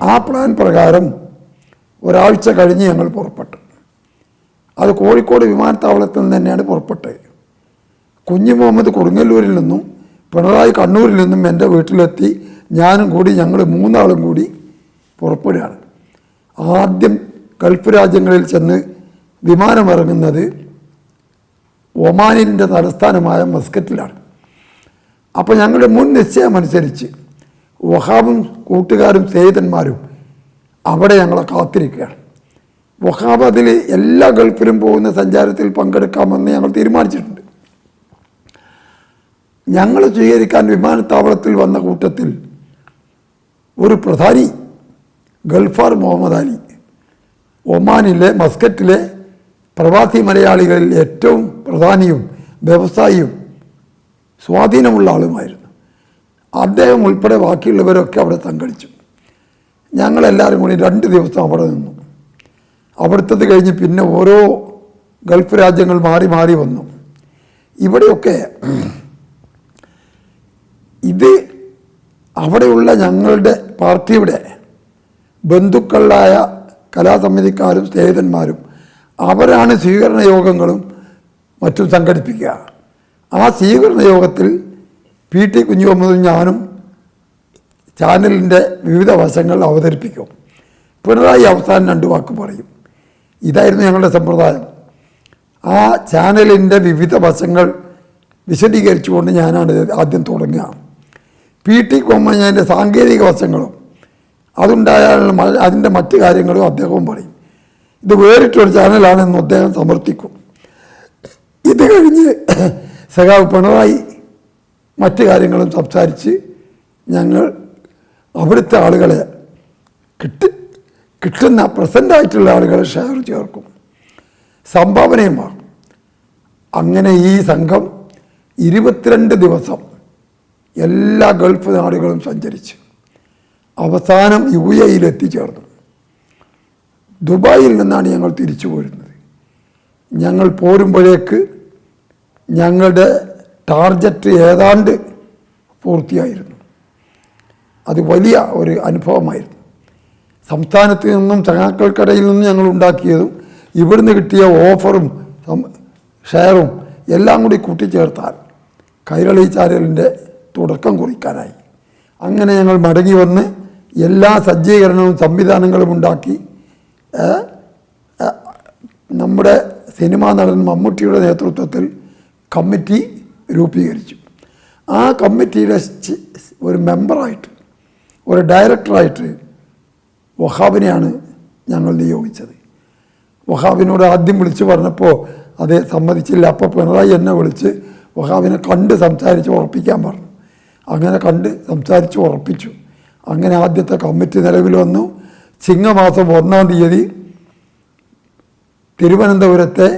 ആ പ്ലാൻ പ്രകാരം ഒരാഴ്ച കഴിഞ്ഞ് ഞങ്ങൾ പുറപ്പെട്ടു. അത് കോഴിക്കോട് വിമാനത്താവളത്തിൽ നിന്ന് തന്നെയാണ് പുറപ്പെട്ടത്. കുഞ്ഞു മുഹമ്മദ് കൊടുങ്ങല്ലൂരിൽ നിന്നും പിണറായി കണ്ണൂരിൽ നിന്നും എൻ്റെ വീട്ടിലെത്തി. ഞാനും കൂടി ഞങ്ങൾ 3 ആളും കൂടി പുറപ്പെടുകയാണ്. ആദ്യം ഗൾഫ് രാജ്യങ്ങളിൽ ചെന്ന് വിമാനമിറങ്ങുന്നത് ഒമാനിൻ്റെ തലസ്ഥാനമായ മസ്കറ്റിലാണ്. അപ്പോൾ ഞങ്ങളുടെ മുൻ നിശ്ചയമനുസരിച്ച് വഹാബും കൂട്ടുകാരും സ്നേഹിതന്മാരും അവിടെ ഞങ്ങളെ കാത്തിരിക്കുകയാണ്. വഹാബ് അതിൽ എല്ലാ ഗൾഫിലും പോകുന്ന സഞ്ചാരത്തിൽ പങ്കെടുക്കാമെന്ന് ഞങ്ങൾ തീരുമാനിച്ചിട്ടുണ്ട്. ഞങ്ങൾ സ്വീകരിക്കാൻ വിമാനത്താവളത്തിൽ വന്ന കൂട്ടത്തിൽ ഒരു പ്രധാനി ഗൾഫാർ മുഹമ്മദ് അലി, ഒമാനിലെ മസ്കറ്റിലെ പ്രവാസി മലയാളികളിൽ ഏറ്റവും പ്രധാനിയും വ്യവസായിയും സ്വാധീനമുള്ള ആളുമായിരുന്നു. അദ്ദേഹം ഉൾപ്പെടെ ബാക്കിയുള്ളവരൊക്കെ അവിടെ സംഘടിച്ചു. ഞങ്ങളെല്ലാവരും കൂടി 2 ദിവസം അവിടെ നിന്നു. അവിടുത്തത് കഴിഞ്ഞ് പിന്നെ ഓരോ ഗൾഫ് രാജ്യങ്ങൾ മാറി മാറി വന്നു. ഇവിടെയൊക്കെ ഇത് അവിടെയുള്ള ഞങ്ങളുടെ പാർട്ടിയുടെ ബന്ധുക്കളായ കലാസമിതിക്കാരും സ്നേഹിതന്മാരും അവരാണ് സ്വീകരണ യോഗങ്ങളും മറ്റും സംഘടിപ്പിക്കുക. ആ സ്വീകരണ യോഗത്തിൽ PT കുഞ്ഞുമുഹമ്മദും ഞാനും ചാനലിൻ്റെ വിവിധ വശങ്ങൾ അവതരിപ്പിക്കും. പിണറായി അവസാനം 2 വാക്ക് പറയും. ഇതായിരുന്നു ഞങ്ങളുടെ സമ്പ്രദായം. ആ ചാനലിൻ്റെ വിവിധ വശങ്ങൾ വിശദീകരിച്ചുകൊണ്ട് ഞാനാണ് ആദ്യം തുടങ്ങുക. PT കുഞ്ഞുമുഹമ്മദിൻ്റെ സാങ്കേതിക വശങ്ങളും അതുണ്ടായാൽ അതിൻ്റെ മറ്റ് കാര്യങ്ങളും അദ്ദേഹവും പറയും. ഇത് വേറിട്ടൊരു ചാനലാണെന്ന് അദ്ദേഹം സമർത്ഥിക്കും. ഇത് കഴിഞ്ഞ് സഖാവ് പിണറായി മറ്റ് കാര്യങ്ങളും സംസാരിച്ച് ഞങ്ങൾ അവിടുത്തെ ആളുകളെ കിട്ടുന്ന പ്രസൻ്റായിട്ടുള്ള ആളുകളെ ഷെയർ ചേർക്കും, സംഭാവനയും വാങ്ങും. അങ്ങനെ ഈ സംഘം 22 ദിവസം എല്ലാ ഗൾഫ് നാടുകളും സഞ്ചരിച്ച് അവസാനം UAE എത്തിച്ചേർന്നു. ദുബായിൽ നിന്നാണ് ഞങ്ങൾ തിരിച്ചു പോരുന്നത്. ഞങ്ങൾ പോരുമ്പോഴേക്ക് ഞങ്ങളുടെ ടാർഗറ്റ് ഏതാണ്ട് പൂർത്തിയായിരുന്നു. അത് വലിയ ഒരു അനുഭവമായിരുന്നു. സംസ്ഥാനത്ത് നിന്നും ചങ്ങാക്കൾക്കടയിൽ നിന്നും ഞങ്ങൾ ഉണ്ടാക്കിയതും ഇവിടുന്ന് കിട്ടിയ ഓഫറും ഷെയറും എല്ലാം കൂടി കൂട്ടിച്ചേർത്താൽ കൈരളി ചാനലിൻ്റെ തുടക്കം കുറിക്കാനായി. അങ്ങനെ ഞങ്ങൾ മടങ്ങി വന്ന് എല്ലാ സജ്ജീകരണവും സംവിധാനങ്ങളും ഉണ്ടാക്കി നമ്മുടെ സിനിമാ നടൻ മമ്മൂട്ടിയുടെ നേതൃത്വത്തിൽ കമ്മിറ്റി രൂപീകരിച്ചു. ആ കമ്മിറ്റിയിലെ ഒരു മെമ്പറായിട്ട്, ഒരു ഡയറക്ടറായിട്ട് വഹാബിനെയാണ് ഞങ്ങൾ നിയോഗിച്ചത്. വഹാബിനോട് ആദ്യം വിളിച്ച് പറഞ്ഞപ്പോൾ അത് സമ്മതിച്ചില്ല. അപ്പോൾ പിണറായി എന്നെ വിളിച്ച് വഹാബിനെ കണ്ട് സംസാരിച്ച് ഉറപ്പിക്കാൻ പറഞ്ഞു. അങ്ങനെ കണ്ട് സംസാരിച്ച് ഉറപ്പിച്ചു. അങ്ങനെ ആദ്യത്തെ കമ്മിറ്റി നിലവിൽ വന്നു. ചിങ്ങമാസം 1-ാം തീയതി തിരുവനന്തപുരത്തെ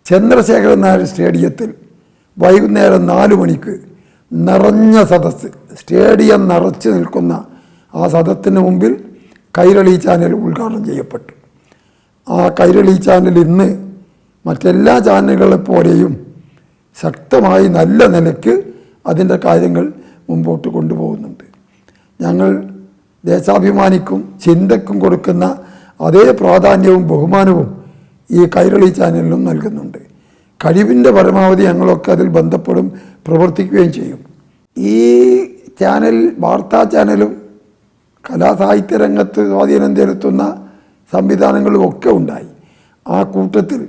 ചന്ദ്രശേഖരൻ നായർ സ്റ്റേഡിയത്തിൽ വൈകുന്നേരം 4 മണിക്ക് നിറഞ്ഞ സദസ്സ്, സ്റ്റേഡിയം നിറച്ച് നിൽക്കുന്ന ആ സദസ്സിന് മുമ്പിൽ കൈരളി ചാനൽ ഉദ്ഘാടനം ചെയ്യപ്പെട്ടു. ആ കൈരളി ചാനൽ ഇന്ന് മറ്റെല്ലാ ചാനലുകളെ പോലെയും ശക്തമായി നല്ല നിലയ്ക്ക് അതിൻ്റെ കാര്യങ്ങൾ മുമ്പോട്ട് കൊണ്ടുപോകുന്നുണ്ട്. ഞങ്ങൾ ദേശാഭിമാനിക്കും ചിന്തക്കും കൊടുക്കുന്ന അതേ പ്രാധാന്യവും ബഹുമാനവും ഈ കൈരളി ചാനലിനും നൽകുന്നുണ്ട്. കഴിവിൻ്റെ പരമാവധി ഞങ്ങളൊക്കെ അതിൽ ബന്ധപ്പെടും, പ്രവർത്തിക്കുകയും ചെയ്യും. ഈ ചാനൽ, വാർത്താ ചാനലും കലാസാഹിത്യ രംഗത്ത് സ്വാധീനം ചെലുത്തുന്ന സംവിധാനങ്ങളും ഒക്കെ ഉണ്ടായി. ആ കൂട്ടത്തിൽ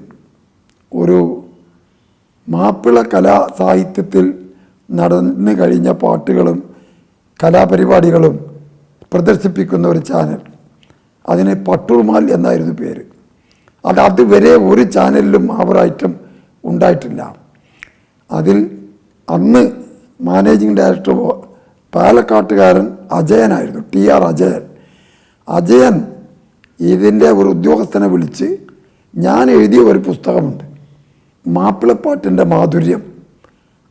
ഒരു മാപ്പിള കലാസാഹിത്യത്തിൽ നടന്നു കഴിഞ്ഞ പാട്ടുകളും കലാപരിപാടികളും പ്രദർശിപ്പിക്കുന്ന ഒരു ചാനൽ, അതിന് പട്ടുറുമാൽ എന്നായിരുന്നു പേര്. അതുവരെ ഒരു ചാനലിലും ആ ഒരു ഐറ്റം ഉണ്ടായിട്ടില്ല. അതിൽ അന്ന് മാനേജിങ് ഡയറക്ടർ പാലക്കാട്ടുകാരൻ അജയനായിരുന്നു, TR അജയൻ. അജയൻ ഇതിൻ്റെ ഒരു ഉദ്യോഗസ്ഥനെ വിളിച്ച്, ഞാൻ എഴുതിയ ഒരു പുസ്തകമുണ്ട്, മാപ്പിളപ്പാട്ടിൻ്റെ മാധുര്യം,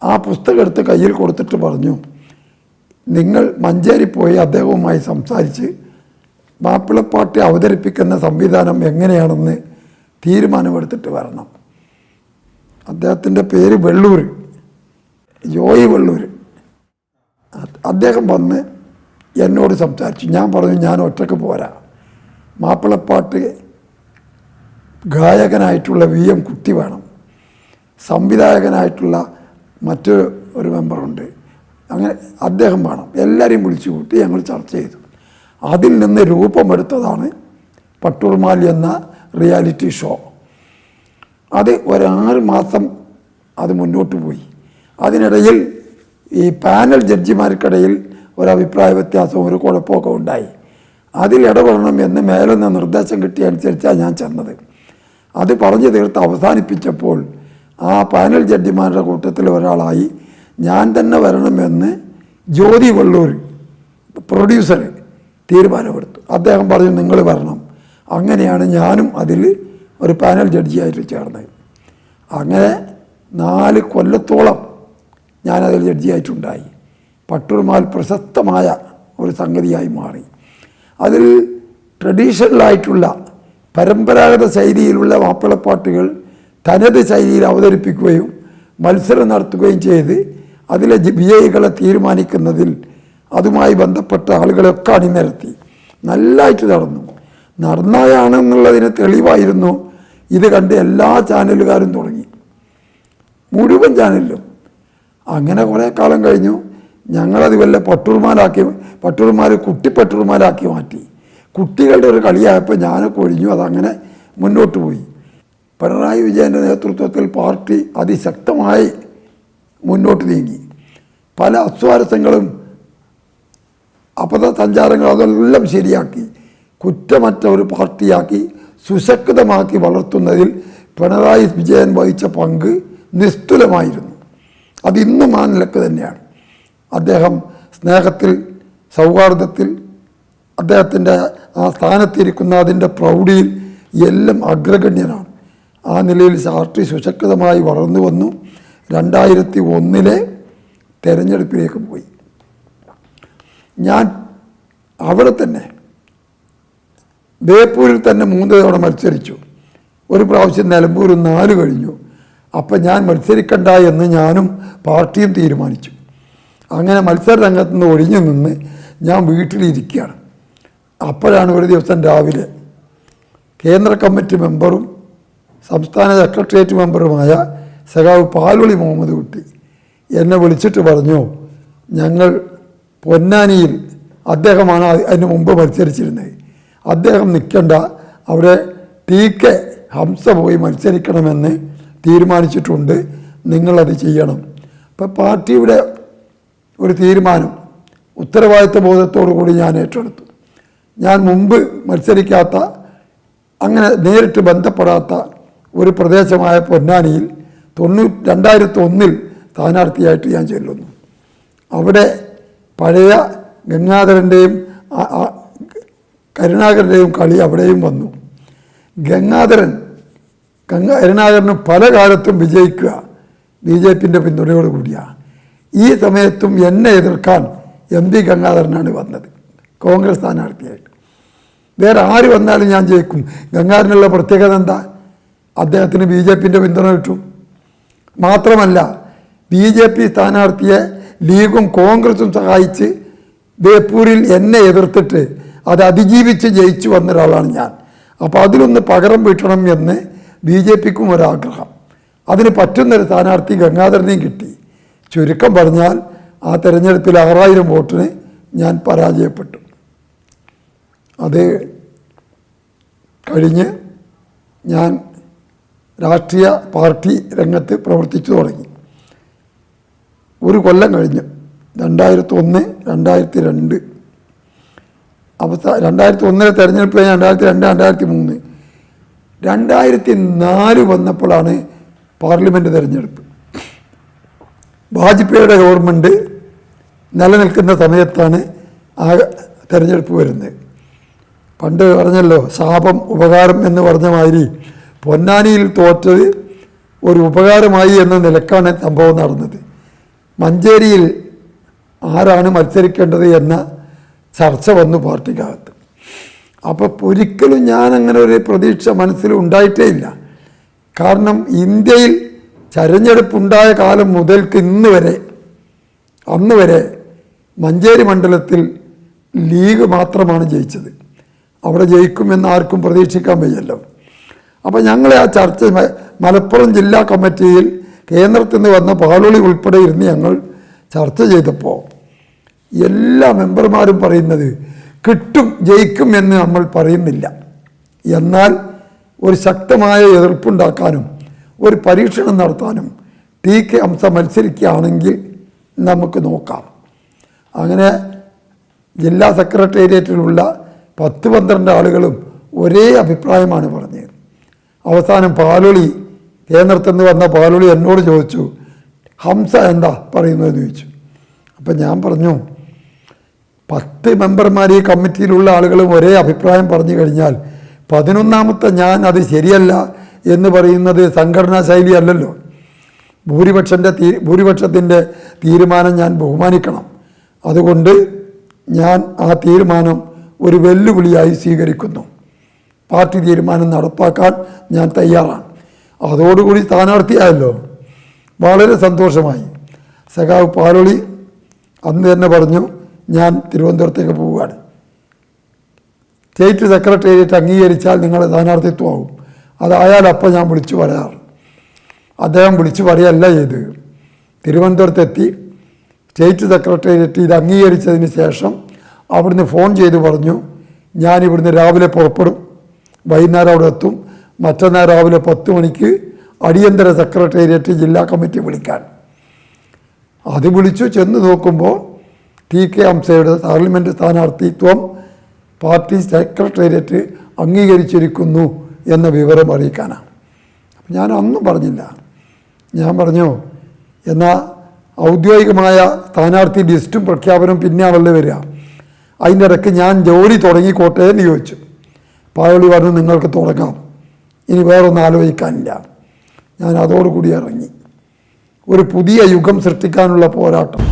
ആ പുസ്തകം എടുത്ത് കയ്യിൽ കൊടുത്തിട്ട് പറഞ്ഞു, നിങ്ങൾ മഞ്ചേരി പോയി അദ്ദേഹവുമായി സംസാരിച്ച് മാപ്പിളപ്പാട്ട് അവതരിപ്പിക്കുന്ന സംവിധാനം എങ്ങനെയാണെന്ന് തീരുമാനമെടുത്തിട്ട് വരണം. അദ്ദേഹത്തിൻ്റെ പേര് വെള്ളൂർ, ജോയി വെള്ളൂർ. അദ്ദേഹം വന്ന് എന്നോട് സംസാരിച്ചു. ഞാൻ പറഞ്ഞു ഞാൻ ഒറ്റയ്ക്ക് പോരാ, മാപ്പിളപ്പാട്ട് ഗായകനായിട്ടുള്ള VM കുട്ടി വേണം, സംവിധായകനായിട്ടുള്ള ഒരു മെമ്പറുണ്ട്, അങ്ങനെ അദ്ദേഹം വേണം, എല്ലാവരെയും വിളിച്ചു കൂട്ടി ഞങ്ങൾ ചർച്ച ചെയ്തു. അതിൽ നിന്ന് രൂപമെടുത്തതാണ് പട്ടൂർമാലി എന്ന റിയാലിറ്റി ഷോ. അത് 6 മാസം അത് മുന്നോട്ട് പോയി. അതിനിടയിൽ ഈ പാനൽ ജഡ്ജിമാർക്കിടയിൽ ഒരഭിപ്രായ വ്യത്യാസവും ഒരു കുഴപ്പമൊക്കെ ഉണ്ടായി. അതിൽ ഇടപെടണം എന്ന് മേലുന്ന നിർദ്ദേശം കിട്ടിയ അനുസരിച്ചാണ് ഞാൻ ചെന്നത്. അത് പറഞ്ഞു തീർത്ത് അവസാനിപ്പിച്ചപ്പോൾ ആ പാനൽ ജഡ്ജിമാരുടെ കൂട്ടത്തിൽ ഒരാളായി ഞാൻ തന്നെ വരണമെന്ന് ജ്യോതി വള്ളൂർ പ്രൊഡ്യൂസർ തീരുമാനമെടുത്തു. അദ്ദേഹം പറഞ്ഞു നിങ്ങൾ വരണം. അങ്ങനെയാണ് ഞാനും അതിൽ ഒരു പാനൽ ജഡ്ജിയായിട്ട് ചേർന്നത്. അങ്ങനെ 4 കൊല്ലത്തോളം ഞാനതിൽ ജഡ്ജിയായിട്ടുണ്ടായി. പട്ടൂർമാൽ പ്രശസ്തമായ ഒരു സംഗതിയായി മാറി. അതിൽ ട്രഡീഷണലായിട്ടുള്ള പരമ്പരാഗത ശൈലിയിലുള്ള മാപ്പിളപ്പാട്ടുകൾ തനത് ശൈലിയിൽ അവതരിപ്പിക്കുകയും മത്സരം നടത്തുകയും ചെയ്ത് അതിലെ വിജയികളെ തീരുമാനിക്കുന്നതിൽ അതുമായി ബന്ധപ്പെട്ട ആളുകളെയൊക്കെ അണിനിരത്തി നല്ലതായിട്ട് നടന്നായാണെന്നുള്ളതിന് തെളിവായിരുന്നു ഇത് കണ്ട് എല്ലാ ചാനലുകാരും തുടങ്ങി, മുഴുവൻ ചാനലിലും. അങ്ങനെ കുറേ കാലം കഴിഞ്ഞു. ഞങ്ങളത് വല്ല പട്ടൂർമാൽ കുട്ടിപ്പട്ടൂർമാലാക്കി മാറ്റി. കുട്ടികളുടെ ഒരു കളിയായപ്പോൾ ഞാനൊക്കെ ഒഴിഞ്ഞു. അതങ്ങനെ മുന്നോട്ട് പോയി. പിണറായി വിജയൻ്റെ നേതൃത്വത്തിൽ പാർട്ടി അതിശക്തമായി മുന്നോട്ട് നീങ്ങി. പല അസ്വാരസ്യങ്ങളും അപഥസഞ്ചാരങ്ങളും അതെല്ലാം ശരിയാക്കി കുറ്റമറ്റ ഒരു പാർട്ടിയാക്കി സുശക്തമാക്കി വളർത്തുന്നതിൽ പിണറായി വിജയൻ വഹിച്ച പങ്ക് നിസ്തുലമായിരുന്നു. അതിന്നും ആ നിലക്ക് തന്നെയാണ്. അദ്ദേഹം സ്നേഹത്തിൽ, സൗഹാർദ്ദത്തിൽ, അദ്ദേഹത്തിൻ്റെ ആ സ്ഥാനത്തിരിക്കുന്ന അതിൻ്റെ പ്രൗഢിയിൽ എല്ലാം അഗ്രഗണ്യനാണ്. ആ നിലയിൽ പാർട്ടി സുശക്തമായി വളർന്നു വന്നു. 2001 തെരഞ്ഞെടുപ്പിലേക്ക് പോയി. ഞാൻ അവിടെ തന്നെ ബേപ്പൂരിൽ തന്നെ 3 തവണ മത്സരിച്ചു. ഒരു പ്രാവശ്യം നിലമ്പൂർ 4 കഴിഞ്ഞു. അപ്പം ഞാൻ മത്സരിക്കണ്ട എന്ന് ഞാനും പാർട്ടിയും തീരുമാനിച്ചു. അങ്ങനെ മത്സര രംഗത്തു നിന്ന് ഒഴിഞ്ഞു നിന്ന് ഞാൻ വീട്ടിലിരിക്കുകയാണ്. അപ്പോഴാണ് ഒരു ദിവസം രാവിലെ കേന്ദ്ര കമ്മിറ്റി മെമ്പറും സംസ്ഥാന സെക്രട്ടേറിയറ്റ് മെമ്പറുമായ സഖാവ് പാലുളി മുഹമ്മദ് കുട്ടി എന്നെ വിളിച്ചിട്ട് പറഞ്ഞു, ഞങ്ങൾ പൊന്നാനിയിൽ, അദ്ദേഹമാണ് അതിന് മുമ്പ് മത്സരിച്ചിരുന്നത്, അദ്ദേഹം നിൽക്കേണ്ട, അവിടെ TK ഹംസ പോയി മത്സരിക്കണമെന്ന് തീരുമാനിച്ചിട്ടുണ്ട്, നിങ്ങളത് ചെയ്യണം. അപ്പം പാർട്ടിയുടെ ഒരു തീരുമാനം ഉത്തരവാദിത്വ ബോധത്തോടു കൂടി ഞാൻ ഏറ്റെടുത്തു. ഞാൻ മുമ്പ് മത്സരിക്കാത്ത, അങ്ങനെ നേരിട്ട് ബന്ധപ്പെടാത്ത ഒരു പ്രദേശമായ പൊന്നാനിയിൽ 2001 സ്ഥാനാർത്ഥിയായിട്ട് ഞാൻ ചെല്ലുന്നു. അവിടെ പഴയ ഗംഗാധരൻ്റെയും കരുണാകരൻ്റെയും കളി അവിടെയും വന്നു. കരുണാകരന് പല കാലത്തും വിജയിക്കുക BJPൻ്റെ പിന്തുണയോട് കൂടിയാണ്. ഈ സമയത്തും എന്നെ എതിർക്കാൻ MP ഗംഗാധരനാണ് വന്നത് കോൺഗ്രസ് സ്ഥാനാർത്ഥിയായിട്ട്. വേറെ ആര് വന്നാലും ഞാൻ ജയിക്കും. ഗംഗാധരനുള്ള പ്രത്യേകത എന്താ? അദ്ദേഹത്തിന് BJPൻ്റെ പിന്തുണ കിട്ടും. മാത്രമല്ല BJP സ്ഥാനാർത്ഥിയെ ലീഗും കോൺഗ്രസും സഹായിച്ച് ബേപ്പൂരിൽ എന്നെ എതിർത്തിട്ട് അത് അതിജീവിച്ച് ജയിച്ചു വന്ന ഒരാളാണ് ഞാൻ. അപ്പോൾ അതിലൊന്ന് പകരം വീട്ടണം എന്ന് BJPക്കും ഒരാഗ്രഹം. അതിന് പറ്റുന്നൊരു സ്ഥാനാർത്ഥി ഗംഗാധരനെയും കിട്ടി. ചുരുക്കം പറഞ്ഞാൽ ആ തെരഞ്ഞെടുപ്പിൽ 6000 വോട്ടിന് ഞാൻ പരാജയപ്പെട്ടു. അത് കഴിഞ്ഞ് ഞാൻ രാഷ്ട്രീയ പാർട്ടി രംഗത്ത് പ്രവർത്തിച്ചു തുടങ്ങി. ഒരു കൊല്ലം കഴിഞ്ഞു. 2001, 2002 2001 തെരഞ്ഞെടുപ്പ് കഴിഞ്ഞ് 2002, 2003, 2004 വന്നപ്പോഴാണ് പാർലമെൻറ്റ് തെരഞ്ഞെടുപ്പ്. വാജ്പേയിയുടെ ഗവൺമെൻറ് നിലനിൽക്കുന്ന സമയത്താണ് ആ തെരഞ്ഞെടുപ്പ് വരുന്നത്. പണ്ട് പറഞ്ഞല്ലോ, ശാപം ഉപകാരം എന്ന് പറഞ്ഞ മാതിരി പൊന്നാനിയിൽ തോറ്റത് ഒരു ഉപകാരമായി എന്ന നിലക്കാണ് സംഭവം നടന്നത്. മഞ്ചേരിയിൽ ആരാണ് മത്സരിക്കേണ്ടത് എന്ന ചർച്ച വന്നു പാർട്ടിക്കകത്ത്. അപ്പോൾ ഒരിക്കലും ഞാൻ അങ്ങനെ ഒരു പ്രതീക്ഷ മനസ്സിൽ ഉണ്ടായിട്ടേ ഇല്ല. കാരണം ഇന്ത്യയിൽ തെരഞ്ഞെടുപ്പുണ്ടായ കാലം മുതൽക്ക് അന്ന് വരെ മഞ്ചേരി മണ്ഡലത്തിൽ ലീഗ് മാത്രമാണ് ജയിച്ചത്. അവിടെ ജയിക്കുമെന്ന് ആർക്കും പ്രതീക്ഷിക്കാൻ വയ്യല്ലോ. അപ്പോൾ ഞങ്ങളെ ആ ചർച്ച മലപ്പുറം ജില്ലാ കമ്മിറ്റിയിൽ കേന്ദ്രത്തിൽ നിന്ന് വന്ന പാലോളി ഉൾപ്പെടെ ഇരുന്ന് ഞങ്ങൾ ചർച്ച ചെയ്തപ്പോൾ എല്ലാ മെമ്പർമാരും പറയുന്നത് കിട്ടും, ജയിക്കും എന്ന് നമ്മൾ പറയുന്നില്ല. എന്നാൽ ഒരു ശക്തമായ എതിർപ്പുണ്ടാക്കാനും ഒരു പരീക്ഷണം നടത്താനും ടി.കെ. ഹംസ മത്സരിക്കുകയാണെങ്കിൽ നമുക്ക് നോക്കാം. അങ്ങനെ ജില്ലാ സെക്രട്ടേറിയറ്റിലുള്ള 10-12 ആളുകളും ഒരേ അഭിപ്രായമാണ് പറഞ്ഞത്. അവസാനം പാലോളി, കേന്ദ്രത്തിൽ നിന്ന് വന്ന പാലോളി എന്നോട് ചോദിച്ചു, ഹംസ എന്താ പറയുന്നതെന്ന് ചോദിച്ചു. അപ്പം ഞാൻ പറഞ്ഞു, 10 മെമ്പർമാർ ഈ കമ്മിറ്റിയിലുള്ള ആളുകളും ഒരേ അഭിപ്രായം പറഞ്ഞു കഴിഞ്ഞാൽ 11ാമത്തെ ഞാൻ അത് ശരിയല്ല എന്ന് പറയുന്നത് സംഘടനാ ശൈലി അല്ലല്ലോ. ഭൂരിപക്ഷത്തിൻ്റെ തീരുമാനം ഞാൻ ബഹുമാനിക്കണം. അതുകൊണ്ട് ഞാൻ ആ തീരുമാനം ഒരു വെല്ലുവിളിയായി സ്വീകരിക്കുന്നു. പാർട്ടി തീരുമാനം നടപ്പാക്കാൻ ഞാൻ തയ്യാറാണ്. അതോടുകൂടി സ്ഥാനാർത്ഥിയായല്ലോ, വളരെ സന്തോഷമായി. സഖാവ് പാലോളി അന്ന് തന്നെ പറഞ്ഞു, ഞാൻ തിരുവനന്തപുരത്തേക്ക് പോവുകയാണ്. സ്റ്റേറ്റ് സെക്രട്ടേറിയറ്റ് അംഗീകരിച്ചാൽ നിങ്ങളുടെ സ്ഥാനാർത്ഥിത്വമാകും. അതായാൽ അപ്പം ഞാൻ വിളിച്ചു പറയാറ്. അദ്ദേഹം വിളിച്ചു പറയല്ല ചെയ്ത്. തിരുവനന്തപുരത്തെത്തി സ്റ്റേറ്റ് സെക്രട്ടേറിയറ്റ് ഇത് അംഗീകരിച്ചതിന് ശേഷം അവിടുന്ന് ഫോൺ ചെയ്ത് പറഞ്ഞു, ഞാനിവിടുന്ന് രാവിലെ പുറപ്പെടും, വൈകുന്നേരം അവിടെ എത്തും, മറ്റന്നാൾ രാവിലെ 10 മണിക്ക് അടിയന്തര സെക്രട്ടേറിയറ്റ് ജില്ലാ കമ്മിറ്റി വിളിക്കാൻ. അത് വിളിച്ചു. ചെന്ന് നോക്കുമ്പോൾ ടി.കെ. ഹംസയുടെ പാർലമെൻറ്റ് സ്ഥാനാർത്ഥിത്വം പാർട്ടി സെക്രട്ടേറിയറ്റ് അംഗീകരിച്ചിരിക്കുന്നു എന്ന വിവരം അറിയിക്കാനാണ്. അപ്പം ഞാൻ അന്നും പറഞ്ഞില്ല. ഞാൻ പറഞ്ഞു, എന്നാൽ ഔദ്യോഗികമായ സ്ഥാനാർത്ഥി ലിസ്റ്റും പ്രഖ്യാപനവും പിന്നെയാണല്ലോ വരിക, അതിൻ്റെ ഇടയ്ക്ക് ഞാൻ ജോലി തുടങ്ങിക്കോട്ടെ എന്ന് ചോദിച്ചു. പാലോളി പറഞ്ഞു, നിങ്ങൾക്ക് തുടങ്ങാം, ഇനി വേറൊന്നും ആലോചിക്കാനില്ല. ഞാൻ അതോടുകൂടി ഇറങ്ങി. ഒരു പുതിയ യുഗം സൃഷ്ടിക്കാനുള്ള പോരാട്ടം.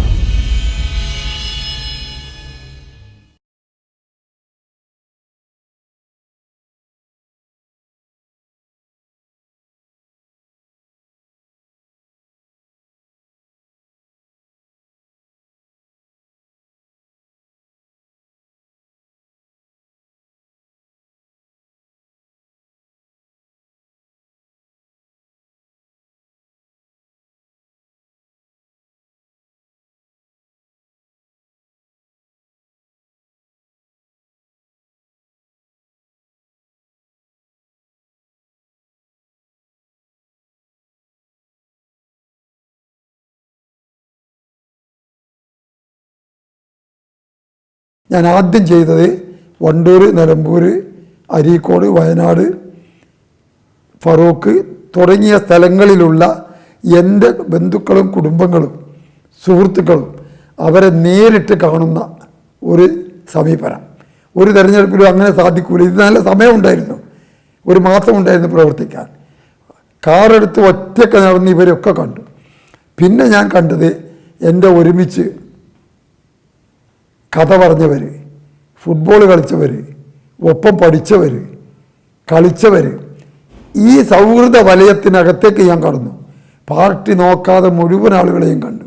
ഞാൻ ആദ്യം ചെയ്തത് വണ്ടൂർ, നിലമ്പൂർ, അരീക്കോട്, വയനാട്, ഫറൂഖ് തുടങ്ങിയ സ്ഥലങ്ങളിലുള്ള എൻ്റെ ബന്ധുക്കളും കുടുംബങ്ങളും സുഹൃത്തുക്കളും അവരെ നേരിട്ട് കാണുന്ന ഒരു സമീപനം. ഒരു തെരഞ്ഞെടുപ്പിലും അങ്ങനെ സാധിക്കൂല. ഇത് നല്ല സമയമുണ്ടായിരുന്നു, 1 മാസം ഉണ്ടായിരുന്നു പ്രവർത്തിക്കാൻ. കാറെടുത്ത് ഒറ്റയ്ക്ക് നടന്ന് ഇവരൊക്കെ കണ്ടു. പിന്നെ ഞാൻ കണ്ടത് എൻ്റെ ഒരുമിച്ച് കഥ പറഞ്ഞവർ, ഫുട്ബോൾ കളിച്ചവർ, ഒപ്പം പഠിച്ചവർ, കളിച്ചവർ, ഈ സൗഹൃദ വലയത്തിനകത്തേക്ക് ഞാൻ കടന്നു. പാർട്ടി നോക്കാതെ മുഴുവൻ ആളുകളെയും കണ്ടു.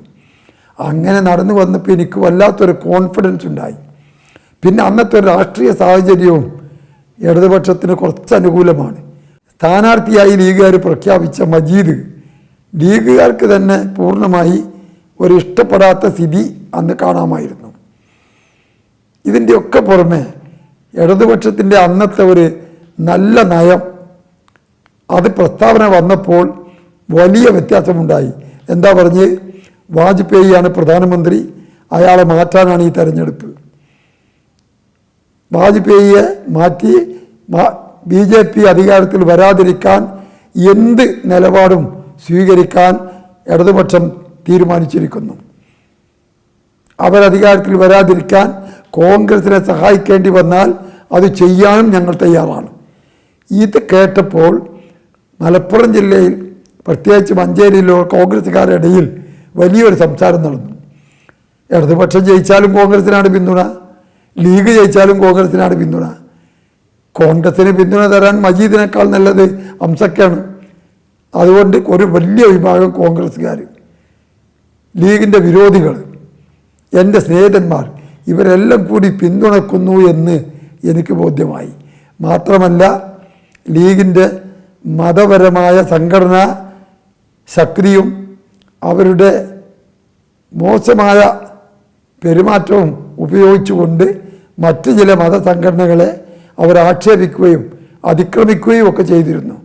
അങ്ങനെ നടന്നു വന്നപ്പോൾ എനിക്ക് വല്ലാത്തൊരു കോൺഫിഡൻസ് ഉണ്ടായി. പിന്നെ അന്നത്തെ ഒരു രാഷ്ട്രീയ സാഹചര്യവും ഇടതുപക്ഷത്തിന് കുറച്ച് അനുകൂലമാണ്. സ്ഥാനാർത്ഥിയായി ലീഗുകാർ പ്രഖ്യാപിച്ച മജീദ് ലീഗുകാർക്ക് തന്നെ പൂർണ്ണമായി ഒരു ഇഷ്ടപ്പെടാത്ത സ്ഥിതി അന്ന് കാണാമായിരുന്നു. ഇതിൻ്റെയൊക്കെ പുറമെ ഇടതുപക്ഷത്തിൻ്റെ അന്നത്തെ ഒരു നല്ല നയം, അത് പ്രസ്താവന വന്നപ്പോൾ വലിയ വ്യത്യാസമുണ്ടായി. എന്താ പറഞ്ഞ്, വാജ്പേയിയാണ് പ്രധാനമന്ത്രി, അയാളെ മാറ്റാനാണ് ഈ തെരഞ്ഞെടുപ്പ്. വാജ്പേയിയെ മാറ്റി BJP അധികാരത്തിൽ വരാതിരിക്കാൻ എന്ത് നിലപാടും സ്വീകരിക്കാൻ ഇടതുപക്ഷം തീരുമാനിച്ചിരിക്കുന്നു. അവരധികാരത്തിൽ വരാതിരിക്കാൻ കോൺഗ്രസിനെ സഹായിക്കേണ്ടി വന്നാൽ അത് ചെയ്യാനും ഞങ്ങൾ തയ്യാറാണ്. ഇത് കേട്ടപ്പോൾ മലപ്പുറം ജില്ലയിൽ, പ്രത്യേകിച്ച് മഞ്ചേരിയിലോ കോൺഗ്രസ്സുകാരുടെ ഇടയിൽ വലിയൊരു സംസാരം നടന്നു. ഇടതുപക്ഷം ജയിച്ചാലും കോൺഗ്രസിനാണ് പിന്തുണ, ലീഗ് ജയിച്ചാലും കോൺഗ്രസിനാണ് പിന്തുണ. കോൺഗ്രസിന് പിന്തുണ തരാൻ മജീദിനേക്കാൾ നല്ലത് ഹംസക്കാണ്. അതുകൊണ്ട് ഒരു വലിയ വിഭാഗം കോൺഗ്രസ്സുകാർ, ലീഗിൻ്റെ വിരോധികൾ, എൻ്റെ സ്നേഹിതന്മാർ ഇവരെല്ലാം കൂടി പിന്തുണക്കുന്നു എന്ന് എനിക്ക് ബോധ്യമായി. മാത്രമല്ല ലീഗിൻ്റെ മതപരമായ സംഘടനാ ശക്തിയും അവരുടെ മോശമായ പെരുമാറ്റവും ഉപയോഗിച്ചുകൊണ്ട് മറ്റ് ചില മതസംഘടനകളെ അവർ ആക്ഷേപിക്കുകയും അതിക്രമിക്കുകയും ഒക്കെ ചെയ്തിരുന്നു.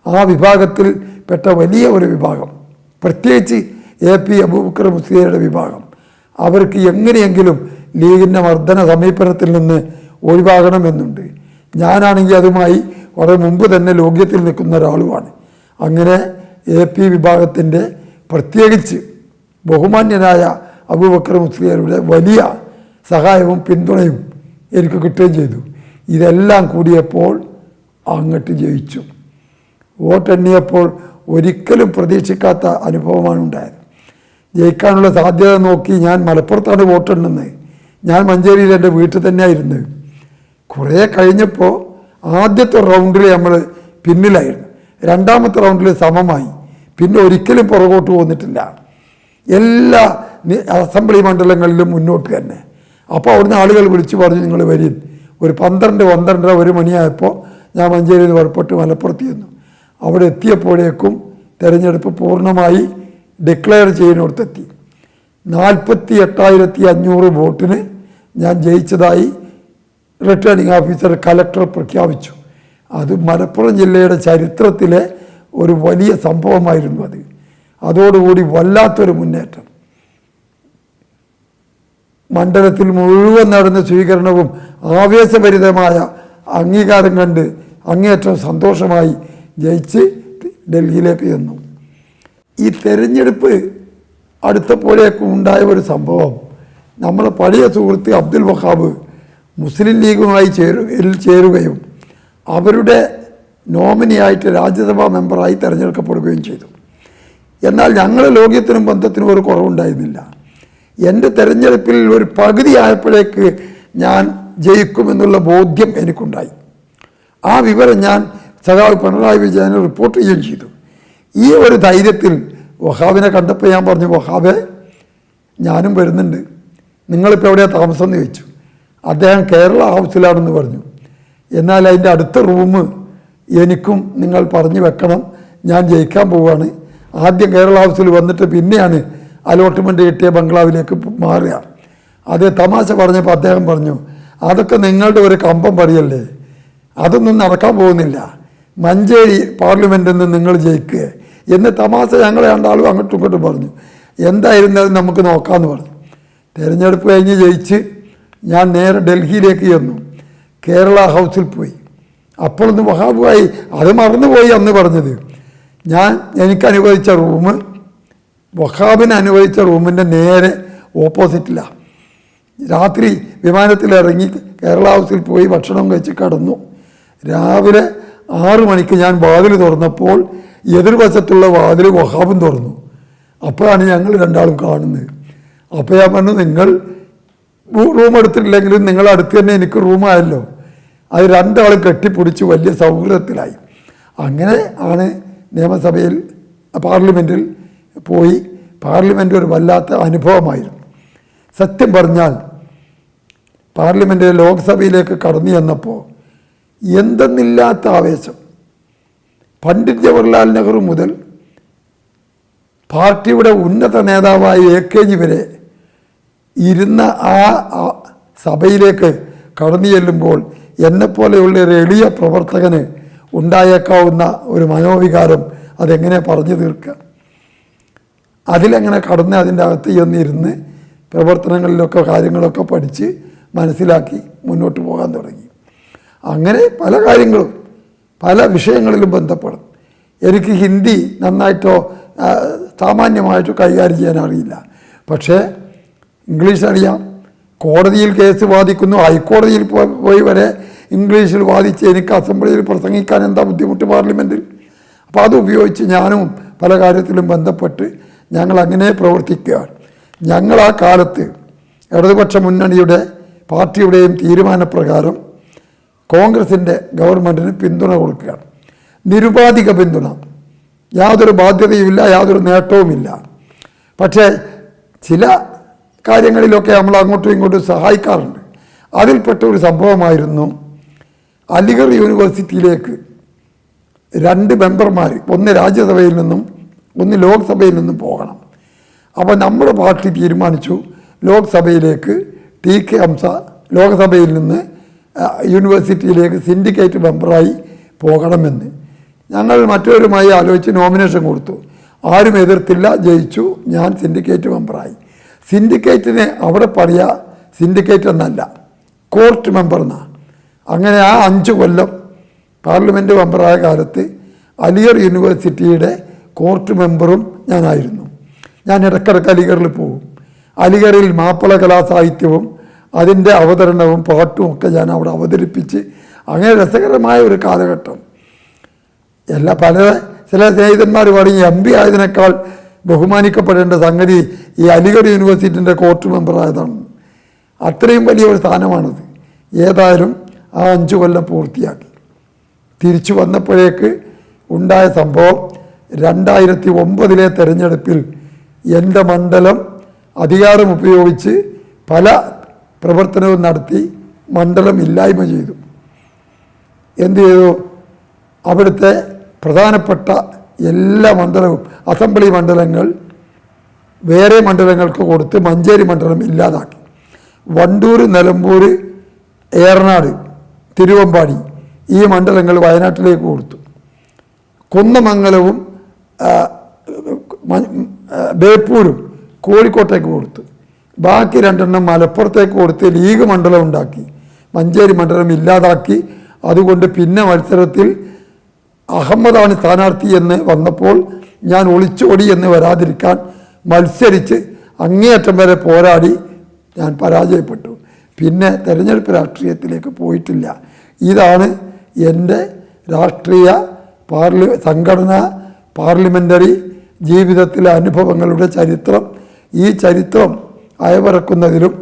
ആ വിഭാഗത്തിൽ പെട്ട വലിയ ഒരു വിഭാഗം, പ്രത്യേകിച്ച് AP അബൂബക്കർ മുസ്ലിയാരുടെ വിഭാഗം, അവർക്ക് എങ്ങനെയെങ്കിലും ലീഗിൻ്റെ മർദ്ദന സമീപനത്തിൽ നിന്ന് ഒഴിവാകണമെന്നുണ്ട്. ഞാനാണെങ്കിൽ അതുമായി വളരെ മുമ്പ് തന്നെ ലോക്യത്തിൽ നിൽക്കുന്ന ഒരാളുമാണ്. അങ്ങനെ AP വിഭാഗത്തിൻ്റെ പ്രത്യേകിച്ച് ബഹുമാന്യനായ അബൂബക്കർ മുസ്ലിയാരുടെ വലിയ സഹായവും പിന്തുണയും എനിക്ക് കിട്ടുകയും ചെയ്തു. ഇതെല്ലാം കൂടിയപ്പോൾ അങ്ങോട്ട് ജയിച്ചു. വോട്ടെണ്ണിയപ്പോൾ ഒരിക്കലും പ്രതീക്ഷിക്കാത്ത അനുഭവമാണ് ഉണ്ടായത്. ജയിക്കാനുള്ള സാധ്യത നോക്കി ഞാൻ മലപ്പുറത്താണ് വോട്ടെണ്ണുന്നത്. ഞാൻ മഞ്ചേരിയിൽ എൻ്റെ വീട്ടിൽ തന്നെയായിരുന്നു. കുറേ കഴിഞ്ഞപ്പോൾ ആദ്യത്തെ റൗണ്ടിൽ നമ്മൾ പിന്നിലായിരുന്നു, രണ്ടാമത്തെ റൗണ്ടിൽ സമമായി, പിന്നെ ഒരിക്കലും പുറകോട്ട് പോന്നിട്ടില്ല. എല്ലാ അസംബ്ലി മണ്ഡലങ്ങളിലും മുന്നോട്ട് തന്നെ. അപ്പോൾ അവിടുന്ന് ആളുകൾ വിളിച്ചു പറഞ്ഞു, നിങ്ങൾ വരീൻ. ഒരു 12, 1 മണിയായപ്പോൾ ഞാൻ മഞ്ചേരിയിൽ നിന്ന് പുറപ്പെട്ട് മലപ്പുറത്ത് ചെന്നു. അവിടെ എത്തിയപ്പോഴേക്കും തെരഞ്ഞെടുപ്പ് പൂർണ്ണമായി ഡിക്ലെയർ ചെയ്യുന്നിടത്തെത്തി. 48,500 വോട്ടിന് ഞാൻ ജയിച്ചതായി റിട്ടേണിംഗ് ഓഫീസർ കലക്ടർ പ്രഖ്യാപിച്ചു. അത് മലപ്പുറം ജില്ലയുടെ ചരിത്രത്തിലെ ഒരു വലിയ സംഭവമായിരുന്നു അത്. അതോടുകൂടി വല്ലാത്തൊരു മുന്നേറ്റം. മണ്ഡലത്തിൽ മുഴുവൻ നടന്ന സ്വീകരണവും ആവേശഭരിതമായ അംഗീകാരം കണ്ട് അങ്ങേയറ്റം സന്തോഷമായി ജയിച്ച് ഡൽഹിയിലേക്ക് ചെന്നു. ഈ തെരഞ്ഞെടുപ്പ് അടുത്തപ്പോഴേക്കും ഉണ്ടായ ഒരു സംഭവം, നമ്മളെ പഴയ സുഹൃത്ത് അബ്ദുൽ വഹാബ് മുസ്ലിം ലീഗുമായി ചേരുകയും അവരുടെ നോമിനിയായിട്ട് രാജ്യസഭാ മെമ്പറായി തിരഞ്ഞെടുക്കപ്പെടുകയും ചെയ്തു. എന്നാൽ ഞങ്ങളുടെ ലോക്യത്തിനും ബന്ധത്തിനും ഒരു കുറവുണ്ടായിരുന്നില്ല. എൻ്റെ തെരഞ്ഞെടുപ്പിൽ ഒരു പകുതി ആയപ്പോഴേക്ക് ഞാൻ ജയിക്കുമെന്നുള്ള ബോധ്യം എനിക്കുണ്ടായി. ആ വിവരം ഞാൻ സഖാവ് പിണറായി വിജയന് റിപ്പോർട്ട് ചെയ്യുകയും ചെയ്തു. ഈ ഒരു ധൈര്യത്തിൽ വഹാബിനെ കണ്ടപ്പോൾ ഞാൻ പറഞ്ഞു, വഹാബെ ഞാനും വരുന്നുണ്ട്, നിങ്ങളിപ്പോൾ എവിടെയാണ് താമസം എന്ന് ചോദിച്ചു. അദ്ദേഹം കേരള ഹൗസിലാണെന്ന് പറഞ്ഞു. എന്നാൽ അതിൻ്റെ അടുത്ത റൂം എനിക്കും നിങ്ങൾ പറഞ്ഞു വെക്കണം, ഞാൻ ജയിക്കാൻ പോവുകയാണ്. ആദ്യം കേരള ഹൗസിൽ വന്നിട്ട് പിന്നെയാണ് അലോട്ട്മെൻറ്റ് കിട്ടിയ ബംഗ്ലാവിലേക്ക് മാറുക. അത് തമാശ പറഞ്ഞപ്പോൾ അദ്ദേഹം പറഞ്ഞു, അതൊക്കെ നിങ്ങളുടെ ഒരു കമ്പം പറയല്ലേ, അതൊന്നും നടക്കാൻ പോകുന്നില്ല, മഞ്ചേരി പാർലമെൻറ്റിൽ നിന്ന് നിങ്ങൾ ജയിക്കുക എന്ന് തമാശ ഞങ്ങളെ രണ്ടാളും അങ്ങോട്ടും ഇങ്ങോട്ടും പറഞ്ഞു. എന്തായിരുന്നാലും നമുക്ക് നോക്കാമെന്ന് പറഞ്ഞു. തിരഞ്ഞെടുപ്പ് കഴിഞ്ഞ് ജയിച്ച് ഞാൻ നേരെ ഡൽഹിയിലേക്ക് ചെന്നു. കേരള ഹൗസിൽ പോയി. അപ്പോഴൊന്ന് വഹാബുമായി അത് മറന്നുപോയി അന്ന് പറഞ്ഞത്. എനിക്ക് അനുവദിച്ച റൂം വഹാബിന് അനുവദിച്ച റൂമിൻ്റെ നേരെ ഓപ്പോസിറ്റിലാണ്. രാത്രി വിമാനത്തിലിറങ്ങി കേരള ഹൗസിൽ പോയി ഭക്ഷണം കഴിച്ച് കിടന്നു. രാവിലെ 6 മണിക്ക് ഞാൻ വാതിൽ തുറന്നപ്പോൾ എതിർവശത്തുള്ള വാതിൽ വഹാബും തുറന്നു. അപ്പോഴാണ് ഞങ്ങൾ രണ്ടാളും കാണുന്നത്. അപ്പോൾ ഞാൻ പറഞ്ഞു, നിങ്ങൾ റൂം എടുത്തിട്ടില്ലെങ്കിലും നിങ്ങളുടെ അടുത്ത് തന്നെ എനിക്ക് റൂമായല്ലോ. അത് രണ്ടാളും കെട്ടിപ്പിടിച്ച് വലിയ സൗഹൃദത്തിലായി. അങ്ങനെ ആണ് നിയമസഭയിൽ പാർലമെൻറ്റിൽ പോയി. പാർലമെൻറ്റ് ഒരു വല്ലാത്ത അനുഭവമായിരുന്നു. സത്യം പറഞ്ഞാൽ പാർലമെൻറ്റ് ലോക്സഭയിലേക്ക് കടന്നു ചെന്നപ്പോൾ എന്തെന്നില്ലാത്ത ആവേശം. പണ്ഡിറ്റ് ജവഹർലാൽ നെഹ്റു മുതൽ പാർട്ടിയുടെ ഉന്നത നേതാവായ AKG വരെ ഇരുന്ന ആ സഭയിലേക്ക് കടന്നു ചെല്ലുമ്പോൾ എന്നെപ്പോലെയുള്ള ഒരു എളിയ പ്രവർത്തകന് ഉണ്ടായേക്കാവുന്ന ഒരു മനോവികാരം അതെങ്ങനെ പറഞ്ഞു തീർക്കുക. അതിലെങ്ങനെ കടന്ന് അതിൻ്റെ അകത്ത് ചെന്നിരുന്ന് പ്രവർത്തനങ്ങളിലൊക്കെ കാര്യങ്ങളൊക്കെ പഠിച്ച് മനസ്സിലാക്കി മുന്നോട്ട് പോകാൻ തുടങ്ങി. അങ്ങനെ പല കാര്യങ്ങളും പല വിഷയങ്ങളിലും ബന്ധപ്പെടും. എനിക്ക് ഹിന്ദി നന്നായിട്ടോ സാമാന്യമായിട്ടോ കൈകാര്യം ചെയ്യാൻ അറിയില്ല. പക്ഷേ ഇംഗ്ലീഷ് അറിയാം. കോടതിയിൽ കേസ് വാദിക്കുന്നു, ഹൈക്കോടതിയിൽ പോയി വരെ ഇംഗ്ലീഷിൽ വാദിച്ച് എനിക്ക് അസംബ്ലിയിൽ പ്രസംഗിക്കാൻ എന്താ ബുദ്ധിമുട്ട് പാർലമെൻറ്റിൽ. അപ്പോൾ അത് ഉപയോഗിച്ച് ഞാനും പല കാര്യത്തിലും ബന്ധപ്പെട്ട് ഞങ്ങളങ്ങനെ പ്രവർത്തിക്കുകയാണ്. ഞങ്ങൾ ആ കാലത്ത് ഇടതുപക്ഷ മുന്നണിയുടെ പാർട്ടിയുടെയും തീരുമാനപ്രകാരം കോൺഗ്രസിൻ്റെ ഗവൺമെൻറ്റിന് പിന്തുണ കൊടുക്കുകയാണ്. നിരുപാധിക പിന്തുണ, യാതൊരു ബാധ്യതയുമില്ല, യാതൊരു നേട്ടവുമില്ല. പക്ഷേ ചില കാര്യങ്ങളിലൊക്കെ നമ്മൾ അങ്ങോട്ടും ഇങ്ങോട്ടും സഹായിക്കാറുണ്ട്. അതിൽപ്പെട്ട ഒരു സംഭവമായിരുന്നു അലിഗഡ് യൂണിവേഴ്സിറ്റിയിലേക്ക് 2 മെമ്പർമാർ, ഒന്ന് രാജ്യസഭയിൽ നിന്നും ഒന്ന് ലോക്സഭയിൽ നിന്നും പോകണം. അപ്പോൾ നമ്മുടെ പാർട്ടി തീരുമാനിച്ചു ലോക്സഭയിലേക്ക് TK ഹംസ ലോക്സഭയിൽ നിന്ന് യൂണിവേഴ്സിറ്റിയിലേക്ക് സിൻഡിക്കേറ്റ് മെമ്പറായി പോകണമെന്ന്. ഞങ്ങൾ മറ്റവരുമായി ആലോചിച്ച് നോമിനേഷൻ കൊടുത്തു. ആരും എതിർത്തില്ല, ജയിച്ചു. ഞാൻ സിൻഡിക്കേറ്റ് മെമ്പറായി. സിൻഡിക്കേറ്റിനെ അവിടെ പറയുക സിൻഡിക്കേറ്റ് എന്നല്ല, കോർട്ട് മെമ്പർ എന്നാണ്. അങ്ങനെ ആ 5 കൊല്ലം പാർലമെൻറ്റ് മെമ്പറായ കാലത്ത് അലിഗഡ് യൂണിവേഴ്സിറ്റിയുടെ കോർട്ട് മെമ്പറും ഞാനായിരുന്നു. ഞാൻ ഇടയ്ക്കിടയ്ക്ക് അലിഗഡിൽ പോകും. അലിഗഡിൽ മാപ്പിള കലാസാഹിത്യവും അതിൻ്റെ അവതരണവും പാട്ടും ഒക്കെ ഞാൻ അവിടെ അവതരിപ്പിച്ച് അങ്ങനെ രസകരമായ ഒരു കാലഘട്ടം. ചില സ്നേഹിതന്മാർ പറയും MP ആയതിനേക്കാൾ ബഹുമാനിക്കപ്പെടേണ്ട സംഗതി ഈ അലിഗഡ് യൂണിവേഴ്സിറ്റിൻ്റെ കോർട്ട് മെമ്പറായതാണ്. അത്രയും വലിയൊരു സ്ഥാനമാണത്. ഏതായാലും ആ 5 കൊല്ലം പൂർത്തിയാക്കി. തിരിച്ചു വന്നപ്പോഴേക്ക് ഉണ്ടായ സംഭവം 2009 തെരഞ്ഞെടുപ്പിൽ എൻ്റെ മണ്ഡലം അധികാരം ഉപയോഗിച്ച് പല പ്രവർത്തനവും നടത്തി മണ്ഡലം ഇല്ലായ്മ ചെയ്തു. എന്തു ചെയ്തു? അവിടുത്തെ പ്രധാനപ്പെട്ട എല്ലാ മണ്ഡലവും അസംബ്ലി മണ്ഡലങ്ങൾ വേറെ മണ്ഡലങ്ങൾക്ക് കൊടുത്ത് മഞ്ചേരി മണ്ഡലം ഇല്ലാതാക്കി. വണ്ടൂർ, നിലമ്പൂർ, ഏറനാട്, തിരുവമ്പാടി ഈ മണ്ഡലങ്ങൾ വയനാട്ടിലേക്ക് കൊടുത്തു. കുന്നമംഗലവും ബേപ്പൂരും കോഴിക്കോട്ടേക്ക് കൊടുത്തു. ബാക്കി 2 മലപ്പുറത്തേക്ക് കൊടുത്ത് ലീഗ് മണ്ഡലം ഉണ്ടാക്കി. മഞ്ചേരി മണ്ഡലം ഇല്ലാതാക്കി. അതുകൊണ്ട് പിന്നെ മത്സരത്തിൽ അഹമ്മദാണ് സ്ഥാനാർത്ഥി എന്ന് വന്നപ്പോൾ ഞാൻ ഒളിച്ചോടി എന്ന് വരാതിരിക്കാൻ മത്സരിച്ച് അങ്ങേയറ്റം വരെ പോരാടി ഞാൻ പരാജയപ്പെട്ടു. പിന്നെ തെരഞ്ഞെടുപ്പ് രാഷ്ട്രീയത്തിലേക്ക് പോയിട്ടില്ല. ഇതാണ് എൻ്റെ രാഷ്ട്രീയ സംഘടനാ പാർലമെൻ്ററി ജീവിതത്തിലെ അനുഭവങ്ങളുടെ ചരിത്രം. ഈ ചരിത്രം അയവിറക്കുന്നതിലും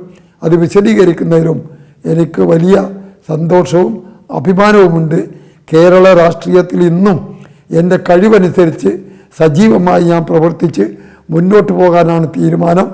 അത് വിശദീകരിക്കുന്നതിലും എനിക്ക് വലിയ സന്തോഷവും അഭിമാനവുമുണ്ട്. കേരള രാഷ്ട്രീയത്തിൽ ഇന്നും എൻ്റെ കഴിവനുസരിച്ച് സജീവമായി ഞാൻ പ്രവർത്തിച്ച് മുന്നോട്ട് പോകാനാണ് തീരുമാനം.